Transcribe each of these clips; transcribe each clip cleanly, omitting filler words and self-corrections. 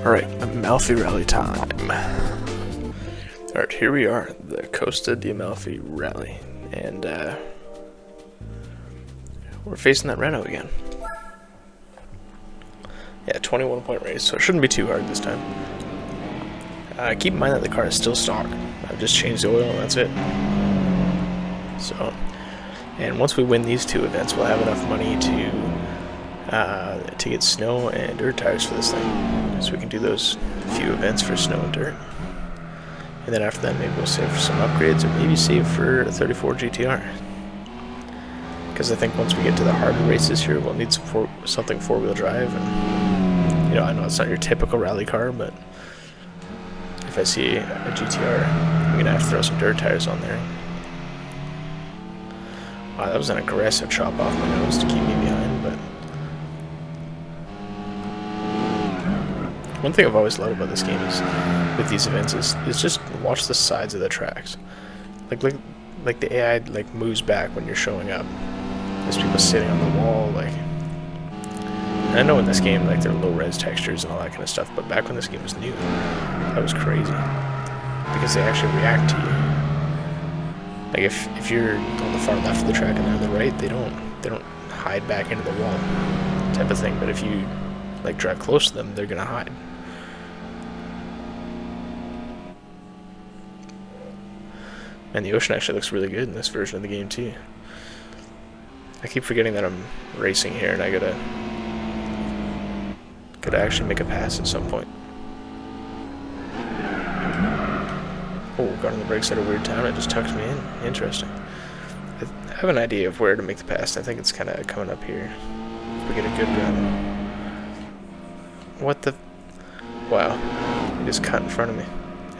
Alright, Amalfi Rally time. Alright, here we are, the Costa di Amalfi Rally, and we're facing that Renault again. Yeah, 21-point race, so it shouldn't be too hard this time. Keep in mind that the car is still stock. I've just changed the oil and that's it. So, and once we win these two events, we'll have enough money to get snow and dirt tires for this thing. So we can do those few events for snow and dirt. And then after that, maybe we'll save for some upgrades, or maybe save for a 34 GTR. Because I think once we get to the harder races here, we'll need something four-wheel drive. And, you know, I know it's not your typical rally car, but if I see a GTR, I'm going to have to throw some dirt tires on there. Wow, that was an aggressive chop off my nose to keep me behind, but one thing I've always loved about this game is, with these events, is just watch the sides of the tracks. Like the AI moves back when you're showing up. There's people sitting on the wall, and I know in this game there are low res textures and all that kind of stuff, but back when this game was new, that was crazy because they actually react to you. Like if you're on the far left of the track and they're on the right, they don't hide back into the wall type of thing. But if you drive close to them, they're gonna hide. And the ocean actually looks really good in this version of the game too. I keep forgetting that I'm racing here and I gotta actually make a pass at some point. Oh, got on the brakes at a weird time. It just tucked me in. Interesting. I have an idea of where to make the pass. I think it's kind of coming up here. If we get a good run. What the? Wow. He just cut in front of me.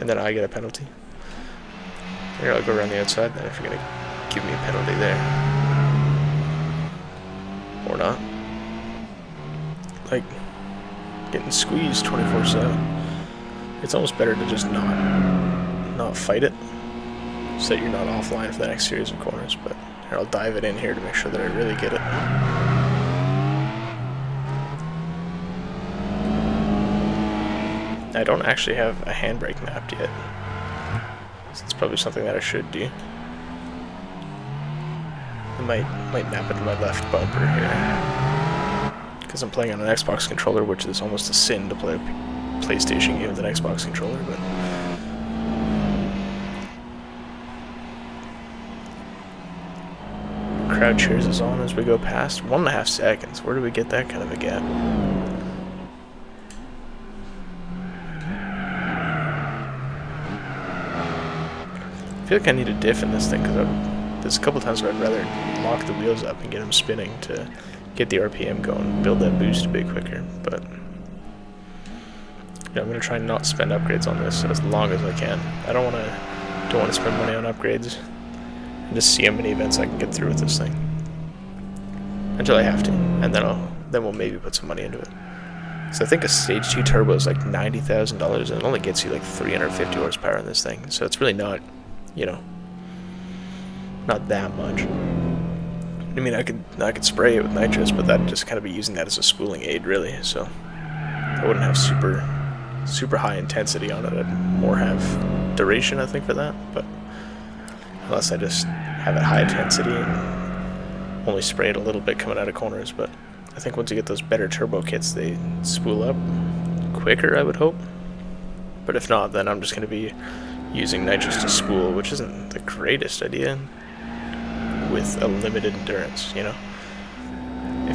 And then I get a penalty. Here, I'll go around the outside then if you're going to give me a penalty there. Or not. Getting squeezed 24/7. It's almost better to just not fight it, so that you're not offline for the next series of corners. But here, I'll dive it in here to make sure that I really get it. I don't actually have a handbrake mapped yet. So it's probably something that I should do. I might map it to my left bumper here, because I'm playing on an Xbox controller, which is almost a sin to play a PlayStation game with an Xbox controller, but crowd cheers us on as we go past. 1.5 seconds. Where do we get that kind of a gap? I feel like I need a diff in this thing, because there's a couple times where I'd rather lock the wheels up and get them spinning to get the RPM going, build that boost a bit quicker. But yeah, I'm gonna try and not spend upgrades on this as long as I can. I don't want to spend money on upgrades, and just see how many events I can get through with this thing until I have to, and then we'll maybe put some money into it. So I think a Stage 2 turbo is like $90,000, and it only gets you like 350 horsepower in this thing. So it's really not, not that much. I mean, I could spray it with nitrous, but that'd just kind of be using that as a spooling aid, really. So I wouldn't have super high intensity on it. I'd more have duration, I think, for that. But unless I just have it high intensity and only spray it a little bit coming out of corners. But I think once you get those better turbo kits, they spool up quicker, I would hope. But if not, then I'm just going to be using nitrous to spool, which isn't the greatest idea with a limited endurance, If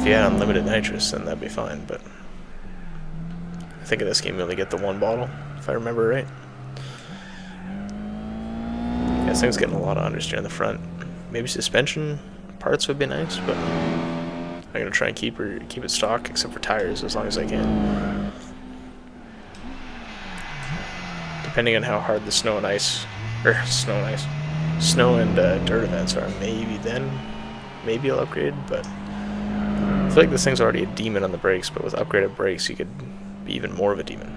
you had unlimited nitrous, then that'd be fine, but I think in this game you only get the one bottle, if I remember right. Yeah, this thing's getting a lot of understeer in the front. Maybe suspension parts would be nice, but I'm going to try and keep it stock, except for tires, as long as I can. Depending on how hard the snow and dirt events are, maybe I'll upgrade, but I feel like this thing's already a demon on the brakes, but with upgraded brakes you could be even more of a demon.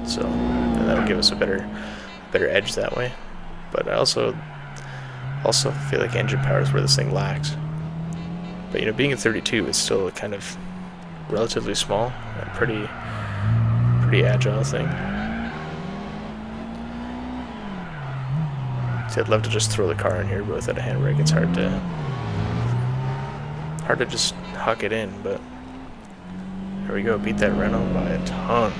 So, and that'll give us a better edge that way. But I also feel like engine power is where this thing lacks. But being a 32, it's still kind of relatively small and pretty pretty agile thing. See, I'd love to just throw the car in here, but without a handbrake, it's hard to just huck it in. But there we go, beat that Renault by a ton.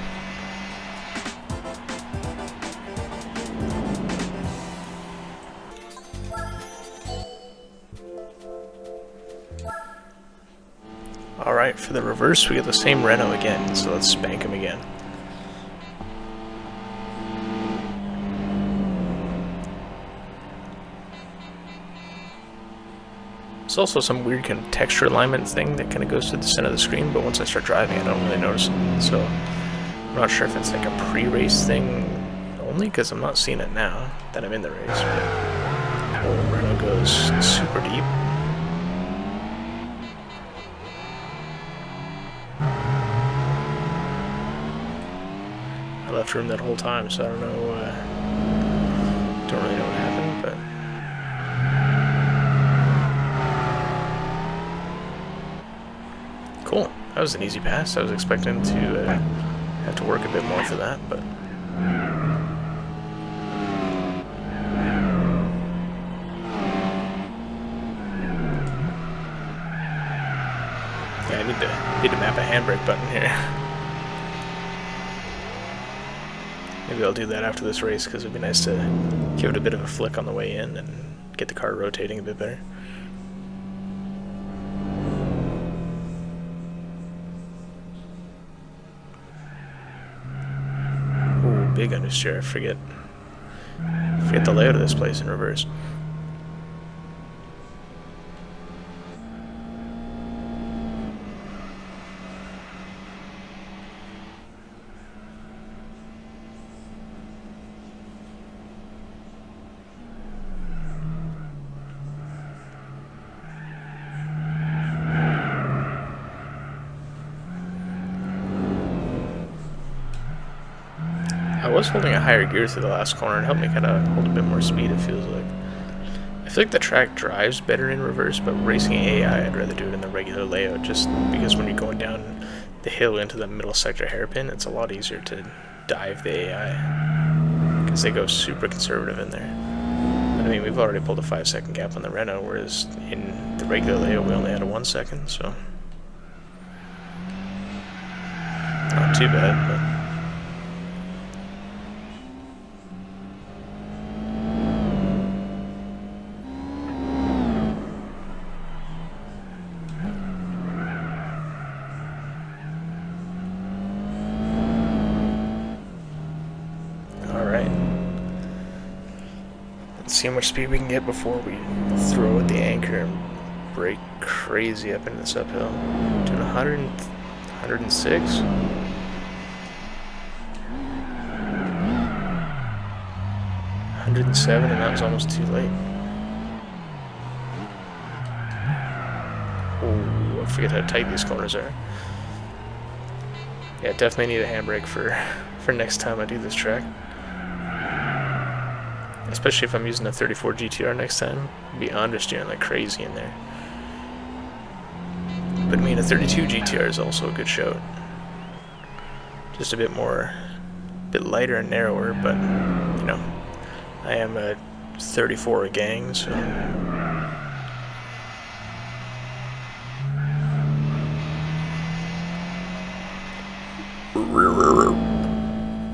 Alright, for the reverse, we get the same Renault again, so let's spank him again. There's also some weird kind of texture alignment thing that kind of goes to the center of the screen, but once I start driving, I don't really notice it. So I'm not sure if it's like a pre-race thing only, because I'm not seeing it now that I'm in the race. But oh, Renault goes super deep. I left room that whole time, so I don't know. Don't really know what happened, but. Cool. That was an easy pass. I was expecting to have to work a bit more for that, but yeah, I need to map a handbrake button here. Maybe I'll do that after this race, because it'd be nice to give it a bit of a flick on the way in and get the car rotating a bit better. Big understeer. I forget the layout of this place in reverse. I was holding a higher gear through the last corner and helped me kind of hold a bit more speed, it feels like. I feel like the track drives better in reverse, but racing AI, I'd rather do it in the regular layout, just because when you're going down the hill into the middle sector hairpin, it's a lot easier to dive the AI, because they go super conservative in there. But I mean, we've already pulled a 5-second gap on the Renault, whereas in the regular layout we only had a 1 second, so not too bad, but see how much speed we can get before we throw at the anchor and brake crazy up into this uphill. Doing 100, 106. 107, and that was almost too late. Oh, I forget how tight these corners are. Yeah, definitely need a handbrake for next time I do this track. Especially if I'm using a 34 GTR next time, I'll be understeering like crazy in there. But I mean, a 32 GTR is also a good shout. Just a bit lighter and narrower, but you know, I am a 34 gang, so.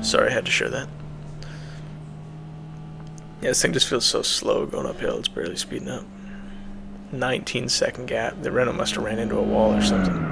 Sorry, I had to share that. Yeah, this thing just feels so slow going uphill, it's barely speeding up. 19-second gap. The Renault must have ran into a wall or something.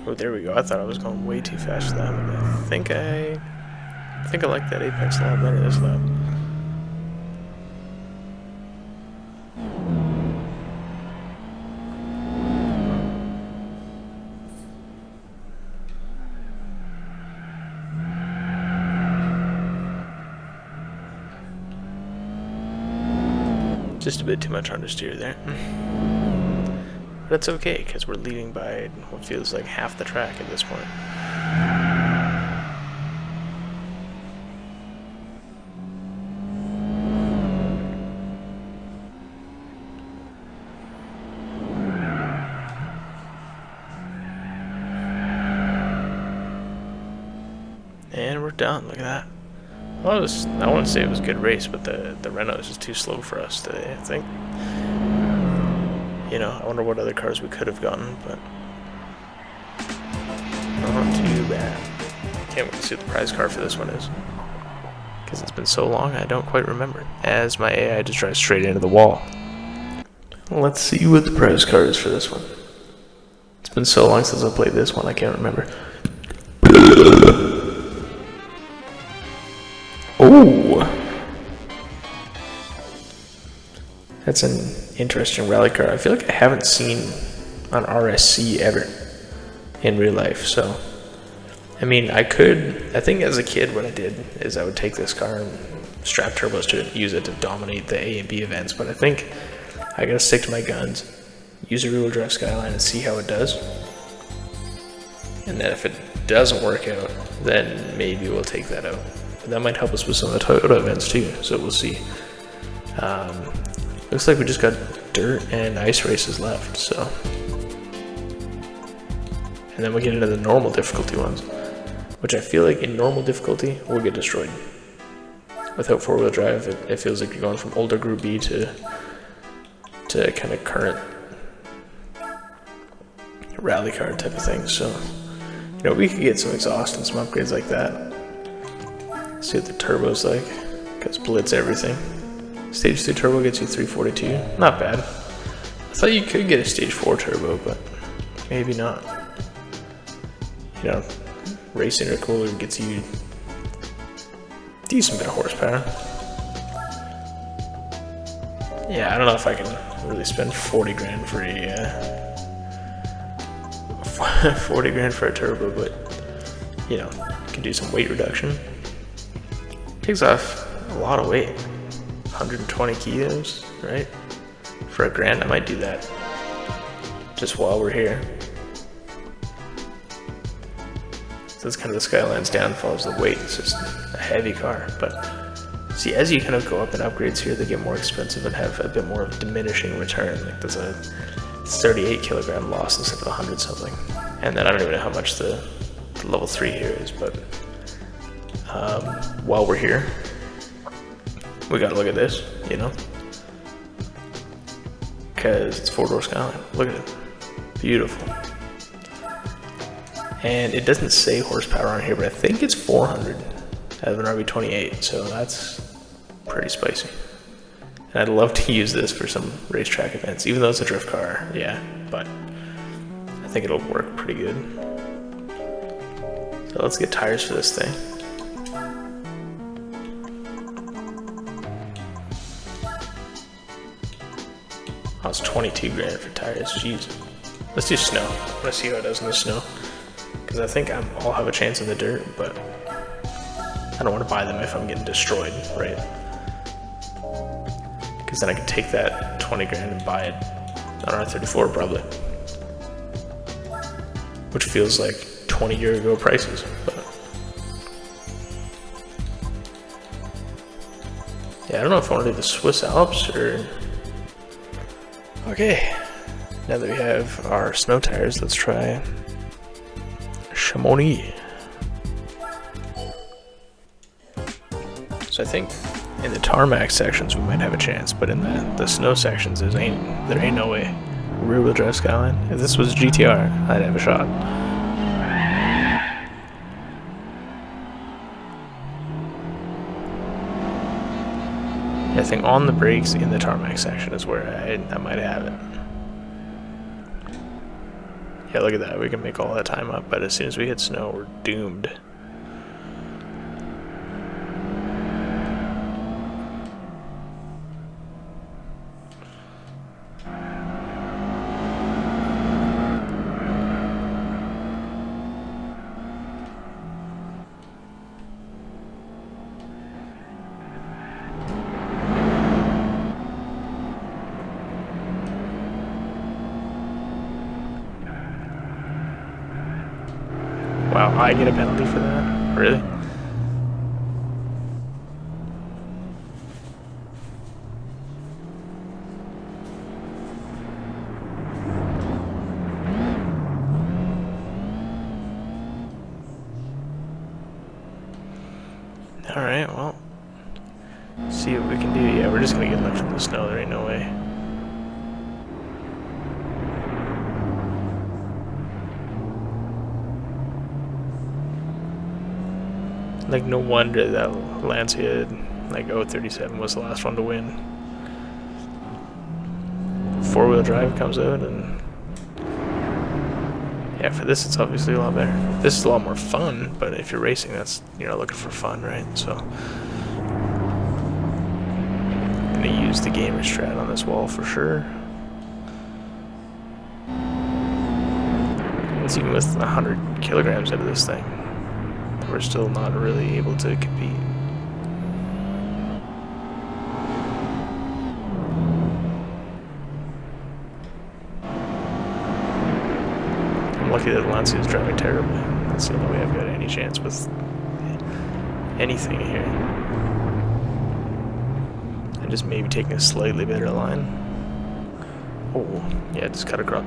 Oh, there we go. I thought I was going way too fast for that, but I think I like that apex a lot better this lap. Just a bit too much understeer there. But it's okay, because we're leading by what feels like half the track at this point. And we're done, look at that. Well, I wouldn't say it was a good race, but the Renault is just too slow for us today, I think. You know, I wonder what other cars we could have gotten, but not too bad. Can't wait to see what the prize car for this one is. Because it's been so long, I don't quite remember. As my AI just drives straight into the wall. Let's see what the prize car is for this one. It's been so long since I played this one, I can't remember. Oh! That's an interesting rally car. I feel like I haven't seen an RSC ever in real life, so I mean, I think as a kid what I did is I would take this car and strap turbos to it, use it to dominate the A and B events, but I think I gotta stick to my guns, use a rear-wheel drive Skyline and see how it does. And then if it doesn't work out, then maybe we'll take that out. But that might help us with some of the Toyota events too, so we'll see. Looks like we just got dirt and ice races left, so. And then we get into the normal difficulty ones, which I feel like in normal difficulty, we'll get destroyed. Without four-wheel drive, it feels like you're going from older Group B to kind of current rally car type of thing, so. You know, we could get some exhaust and some upgrades like that. See what the turbo's like, because blitz everything. Stage 3 turbo gets you 342, not bad. I thought you could get a stage 4 turbo, but maybe not. You know, racing or cooler gets you decent bit of horsepower. Yeah, I don't know if I can really spend 40 grand for a 40 grand for a turbo, but you know, you can do some weight reduction. Takes off a lot of weight. 120 kilos, right? For $1,000, I might do that. Just while we're here. So that's kind of the Skyline's downfall, is the weight. It's just a heavy car. But see, as you kind of go up in upgrades here, they get more expensive and have a bit more of a diminishing return. Like there's a 38 kilogram loss instead of 100 something. And then I don't even know how much the level 3 here is, but while we're here, we gotta look at this, you know? Because it's 4-door Skyline. Look at it. Beautiful. And it doesn't say horsepower on here, but I think it's 400 out of an RB28, so that's pretty spicy. And I'd love to use this for some racetrack events, even though it's a drift car, yeah, but I think it'll work pretty good. So let's get tires for this thing. Oh, it's 22 grand for tires, jeez. Let's do snow. I want to see how it does in the snow. Because I think I'll have a chance in the dirt, but I don't want to buy them if I'm getting destroyed, right? Because then I can take that 20 grand and buy it on R34 probably. Which feels like 20-year ago prices, but yeah, I don't know if I want to do the Swiss Alps or... Okay, now that we have our snow tires, let's try Chamonix. So I think in the tarmac sections we might have a chance, but in the snow sections there ain't no way. Rear wheel drive Skyline. If this was GTR, I'd have a shot. I think on the brakes in the tarmac section is where I might have it. Yeah, look at that. We can make all that time up, but as soon as we hit snow, we're doomed. Wow, I get a penalty for that? Really? Alright, well. See what we can do. Yeah, we're just gonna get left in the snow. There ain't no way. Like, no wonder that Lancia, like, 037 was the last one to win. Four-wheel drive comes out, and yeah, for this it's obviously a lot better. This is a lot more fun, but if you're racing, that's, you're not looking for fun, right? So I'm gonna use the gamer strat on this wall for sure. It's even with 100 kilograms out of this thing, we're still not really able to compete. I'm lucky that Lancia is driving terribly. That's the only way I've got any chance with anything here. And just maybe taking a slightly better line. Oh, yeah, just cut across.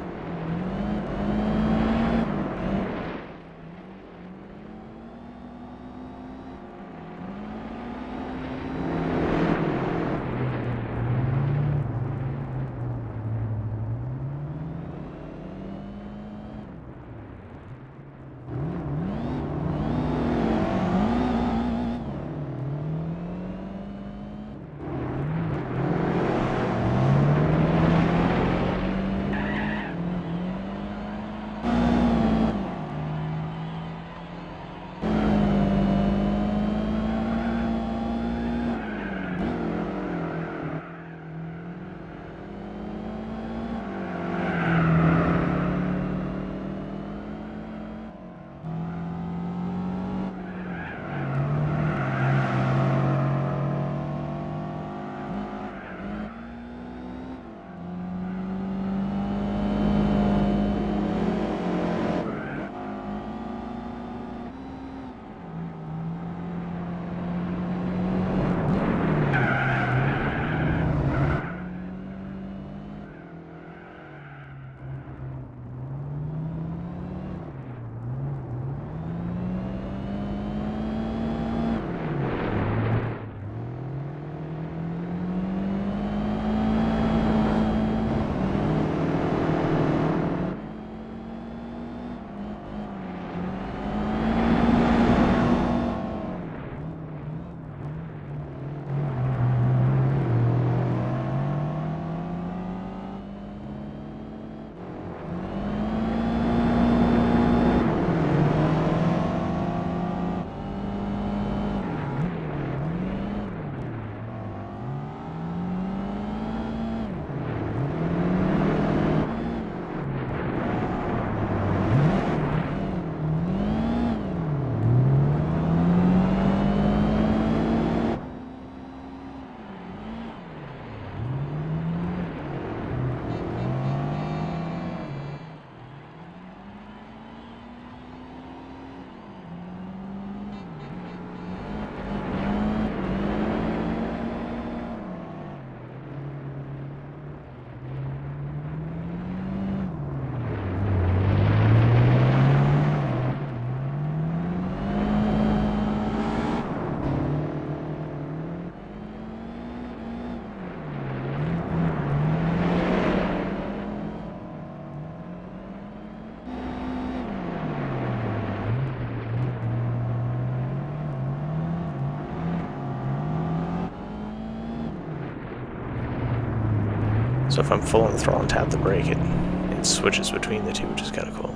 So if I'm full on the throttle and tap the brake, it switches between the two, which is kind of cool.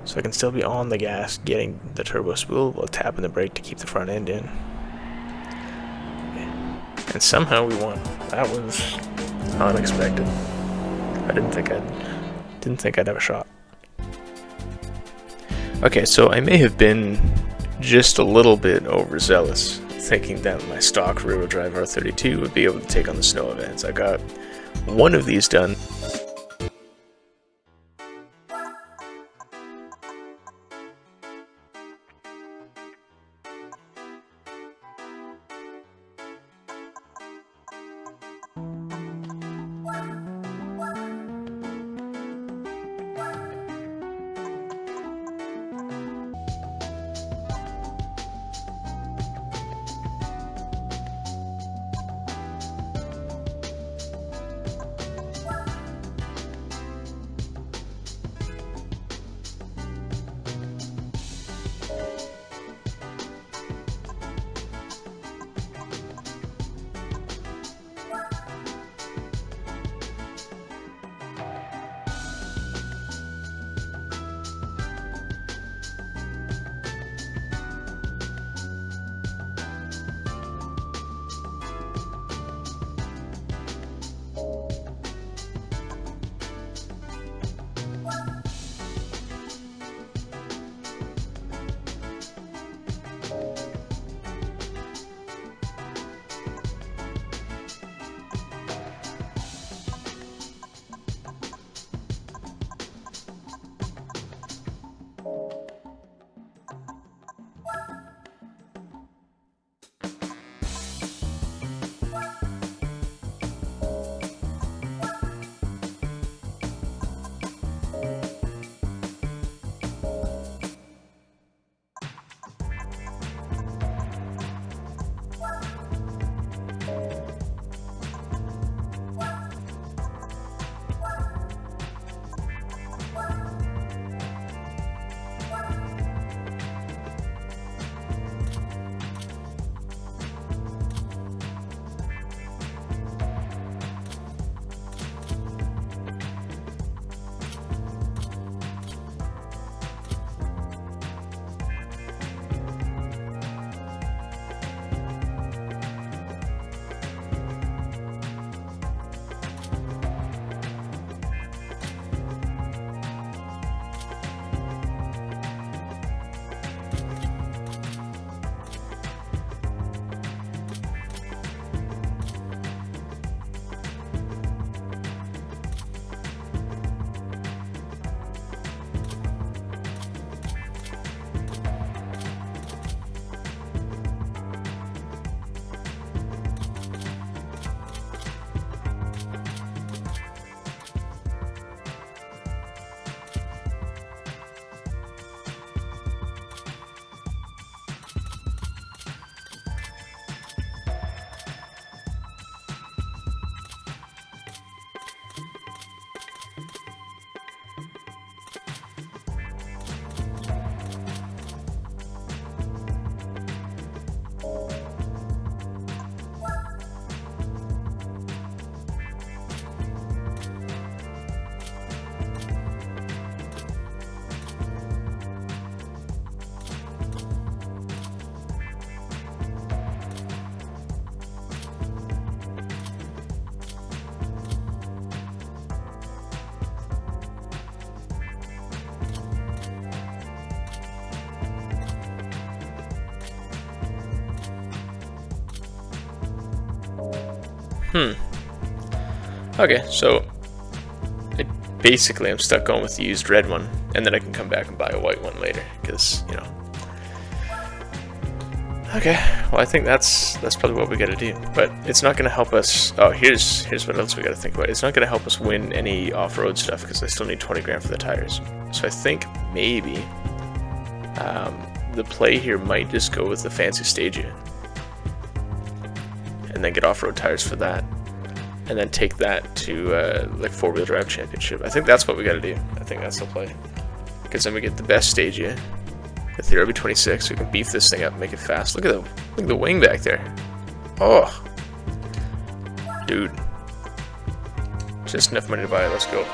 So I can still be on the gas, getting the turbo spool, while tapping the brake to keep the front end in. And somehow we won. That was unexpected. I didn't think I'd have a shot. Okay, so I may have been just a little bit overzealous, thinking that my stock rear-wheel drive R32 would be able to take on the snow events. I got one of these done. Okay, so basically I'm stuck going with the used red one, and then I can come back and buy a white one later, because, you know. Okay, well I think that's probably what we gotta do, but it's not gonna help us. Oh, here's what else we gotta think about. It's not gonna help us win any off-road stuff because I still need 20 grand for the tires. So I think maybe the play here might just go with the fancy Stagea, and then get off-road tires for that, and then take that to like 4-wheel drive championship. I think that's what we gotta do. I think that's the play, because then we get the best Stagea. With the RB26, we can beef this thing up, make it fast. Look at the wing back there. Oh, dude, just enough money to buy it. Let's go.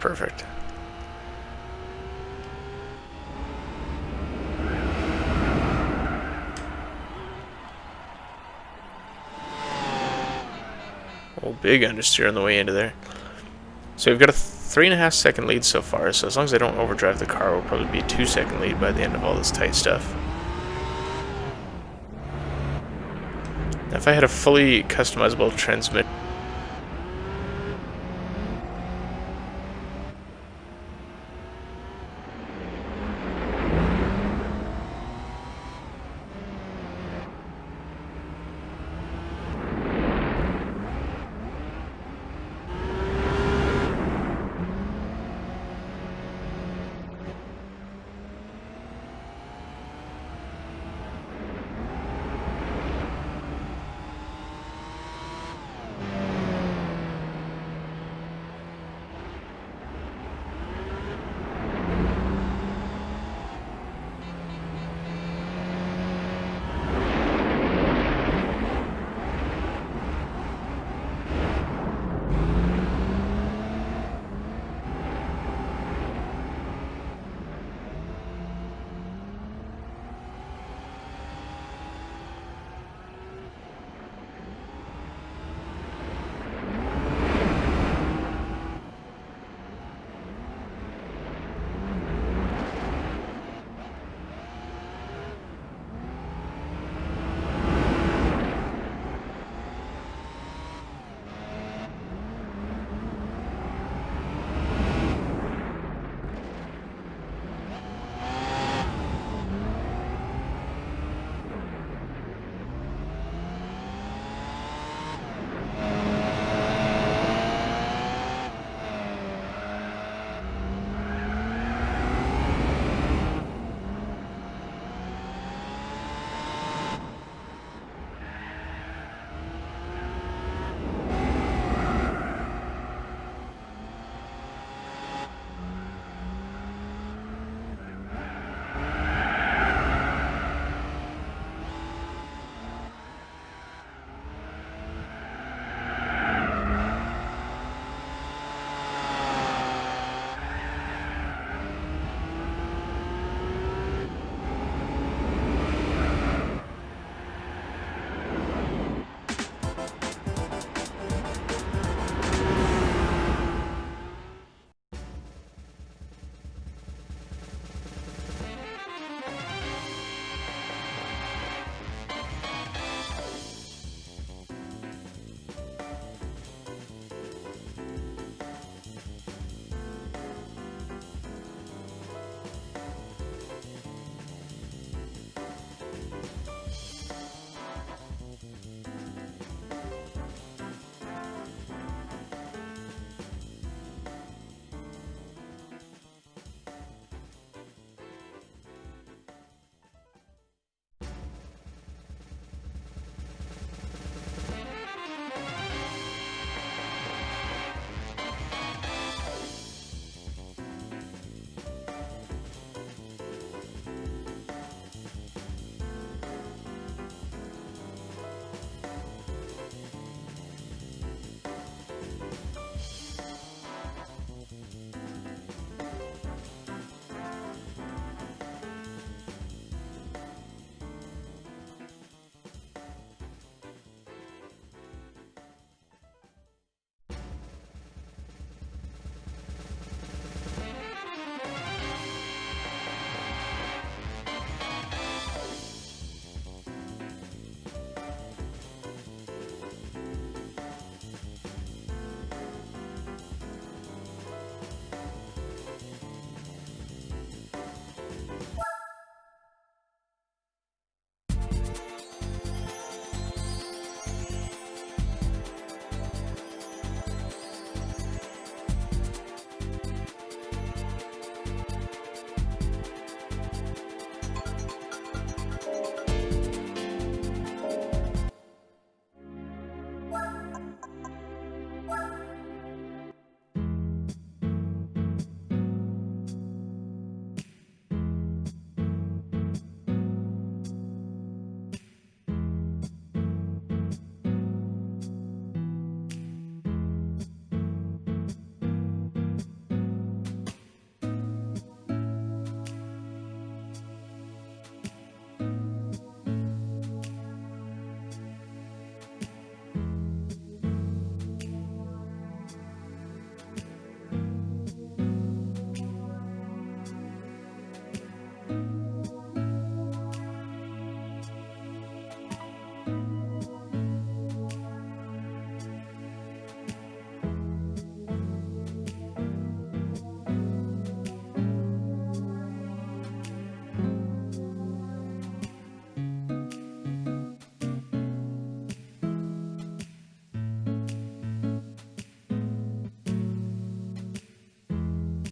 Perfect. Oh, big understeer on the way into there. So we've got a 3.5 second lead so far, so as long as I don't overdrive the car, we'll probably be a 2 second lead by the end of all this tight stuff. Now, if I had a fully customizable transmission